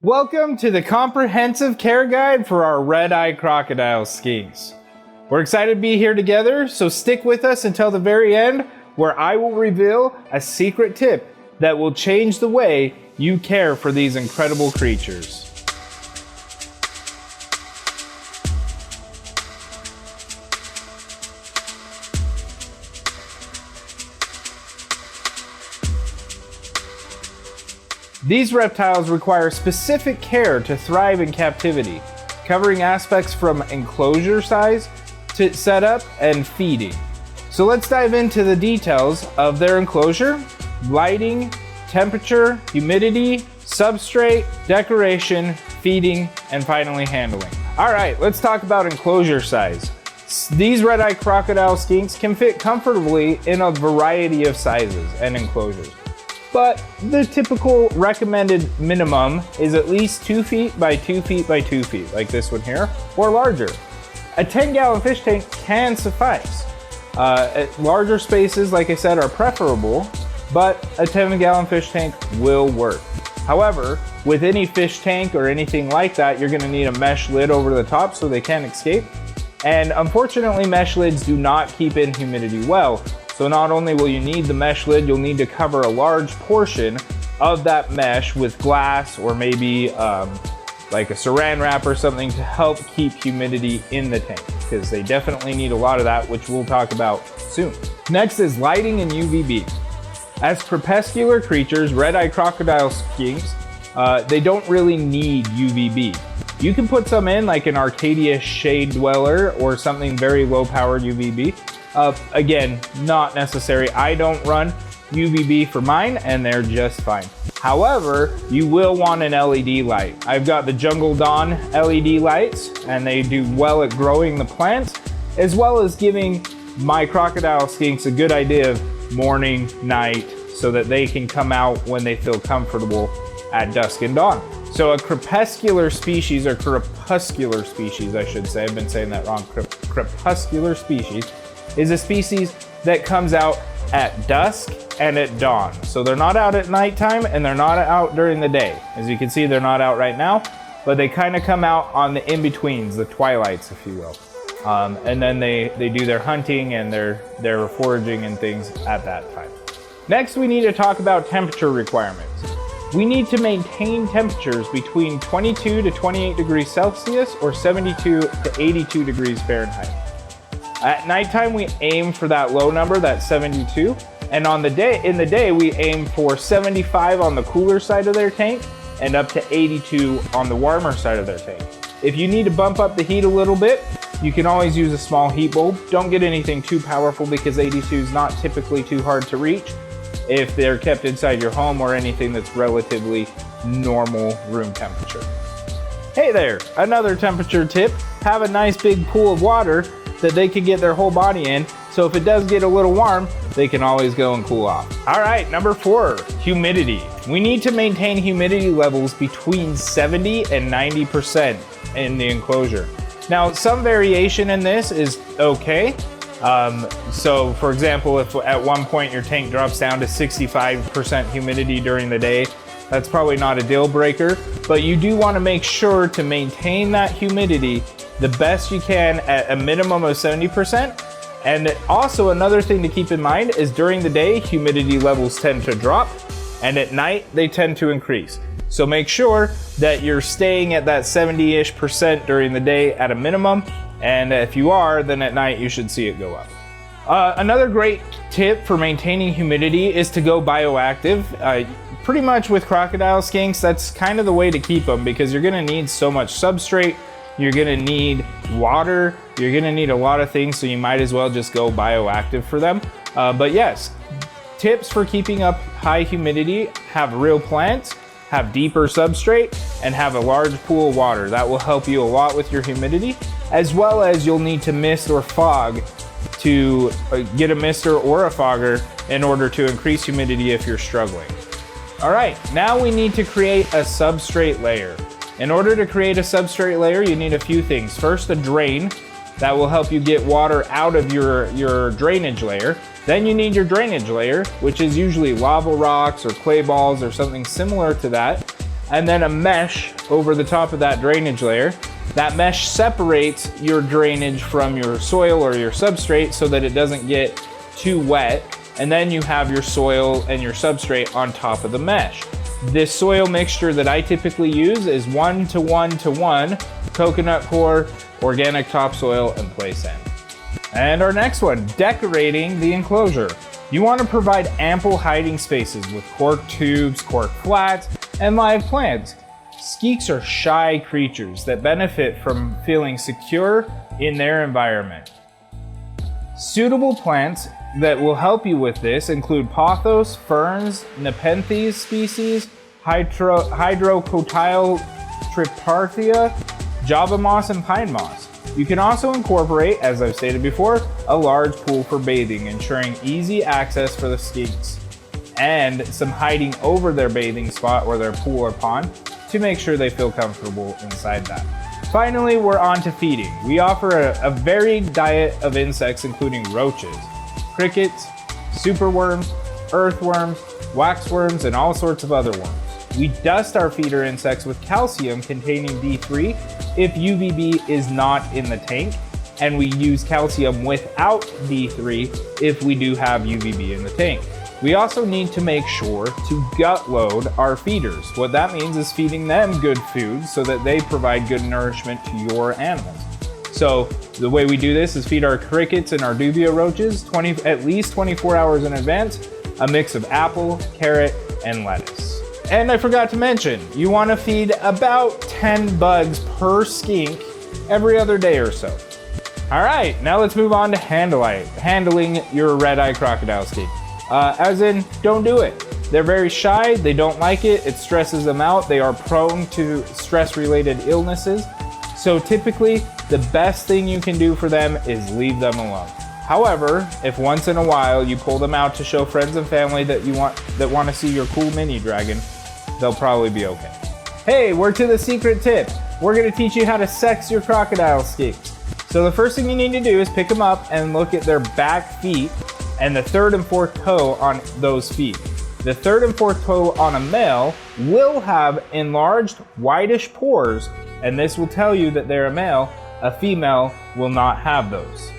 Welcome to the comprehensive care guide for our Red Eye Crocodile Skinks. We're excited to be here together, so stick with us until the very end, where I will reveal a secret tip that will change the way you care for these incredible creatures. These reptiles require specific care to thrive in captivity, covering aspects from enclosure size to setup and feeding. So let's dive into the details of their enclosure, lighting, temperature, humidity, substrate, decoration, feeding, and finally handling. All right, let's talk about enclosure size. These Red Eye Crocodile Skinks can fit comfortably in a variety of sizes and enclosures. But the typical recommended minimum is at least 2 feet by 2 feet by 2 feet, like this one here, or larger. A 10-gallon fish tank can suffice. Larger spaces, like I said, are preferable, but a 10-gallon fish tank will work. However, with any fish tank or anything like that, you're gonna need a mesh lid over the top so they can't escape. And unfortunately, mesh lids do not keep in humidity well. So not only will you need the mesh lid, you'll need to cover a large portion of that mesh with glass or maybe like a saran wrap or something to help keep humidity in the tank, because they definitely need a lot of that, which we'll talk about soon. Next is lighting and UVB. As crepuscular creatures, Red Eye Crocodile Skinks, they don't really need UVB. You can put some in like an Arcadia Shade Dweller or something very low powered UVB. Again, not necessary. I don't run UVB for mine and they're just fine. However, you will want an LED light. I've got the Jungle Dawn LED lights and they do well at growing the plants, as well as giving my crocodile skinks a good idea of morning, night, so that they can come out when they feel comfortable at dusk and dawn. So a crepuscular species, or crepuscular species, I should say, I've been saying that wrong, crepuscular species, is a species that comes out at dusk and at dawn. So they're not out at nighttime and they're not out during the day. As you can see, they're not out right now, but they kind of come out on the in-betweens, the twilights, if you will. And then they do their hunting and their foraging and things at that time. Next, we need to talk about temperature requirements. We need to maintain temperatures between 22 to 28 degrees Celsius or 72 to 82 degrees Fahrenheit. At nighttime, we aim for that low number, that 72. And in the day, we aim for 75 on the cooler side of their tank and up to 82 on the warmer side of their tank. If you need to bump up the heat a little bit, you can always use a small heat bulb. Don't get anything too powerful because 82 is not typically too hard to reach if they're kept inside your home or anything that's relatively normal room temperature. Hey there, another temperature tip. Have a nice big pool of water that they can get their whole body in, so if it does get a little warm, they can always go and cool off. All right, number 4, humidity. We need to maintain humidity levels between 70 and 90% in the enclosure. Now, some variation in this is okay. So for example, if at one point your tank drops down to 65% humidity during the day, that's probably not a deal breaker, but you do want to make sure to maintain that humidity the best you can at a minimum of 70%. And also another thing to keep in mind is during the day, humidity levels tend to drop, and at night they tend to increase. So make sure that you're staying at that 70-ish% during the day at a minimum, and if you are, then at night you should see it go up. Another great tip for maintaining humidity is to go bioactive. Pretty much with crocodile skinks, that's kind of the way to keep them, because you're gonna need so much substrate, you're gonna need water, you're gonna need a lot of things, so you might as well just go bioactive for them. But yes, tips for keeping up high humidity: have real plants, have deeper substrate, and have a large pool of water. That will help you a lot with your humidity, as well as you'll need to mist or fog to get a mister or a fogger in order to increase humidity if you're struggling. All right, now we need to create a substrate layer. In order to create a substrate layer, you need a few things. First, a drain that will help you get water out of your drainage layer. Then you need your drainage layer, which is usually lava rocks or clay balls or something similar to that. and then a mesh over the top of that drainage layer. That mesh separates your drainage from your soil or your substrate so that it doesn't get too wet. And then you have your soil and your substrate on top of the mesh. This soil mixture that I typically use is 1 to 1 to 1 coconut coir, organic topsoil, and play sand. And our next one, decorating the enclosure. You want to provide ample hiding spaces with cork tubes, cork flats, and live plants. Skinks are shy creatures that benefit from feeling secure in their environment. Suitable plants that will help you with this include pothos, ferns, nepenthes species, hydrocotyle triparthia, java moss, and pine moss. You can also incorporate, as I've stated before, a large pool for bathing, ensuring easy access for the skinks, and some hiding over their bathing spot or their pool or pond to make sure they feel comfortable inside that. Finally, we're on to feeding. We offer a varied diet of insects including roaches, crickets, superworms, earthworms, waxworms, and all sorts of other worms. We dust our feeder insects with calcium containing D3 if UVB is not in the tank, and we use calcium without D3 if we do have UVB in the tank. We also need to make sure to gut load our feeders. What that means is feeding them good food so that they provide good nourishment to your animals. So the way we do this is feed our crickets and our dubia roaches at least 24 hours in advance, a mix of apple, carrot, and lettuce. And I forgot to mention, you want to feed about 10 bugs per skink every other day or so. All right, now let's move on to handling your red eye crocodile skink. As in, don't do it. They're very shy, they don't like it, it stresses them out, they are prone to stress-related illnesses. So typically, the best thing you can do for them is leave them alone. However, if once in a while you pull them out to show friends and family that want to see your cool mini dragon, they'll probably be okay. Hey, we're to the secret tip. We're gonna teach you how to sex your crocodile skinks. So the first thing you need to do is pick them up and look at their back feet and the third and fourth toe on those feet. The third and fourth toe on a male will have enlarged whitish pores, and this will tell you that they're a male. A female will not have those.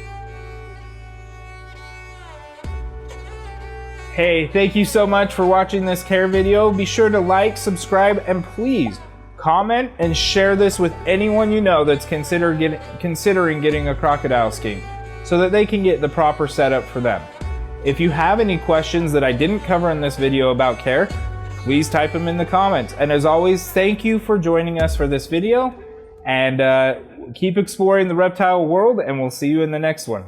Hey, thank you so much for watching this care video. Be sure to like, subscribe, and please comment and share this with anyone you know that's considering getting a crocodile skink so that they can get the proper setup for them. If you have any questions that I didn't cover in this video about care, please type them in the comments. And as always, thank you for joining us for this video, and keep exploring the reptile world, and we'll see you in the next one.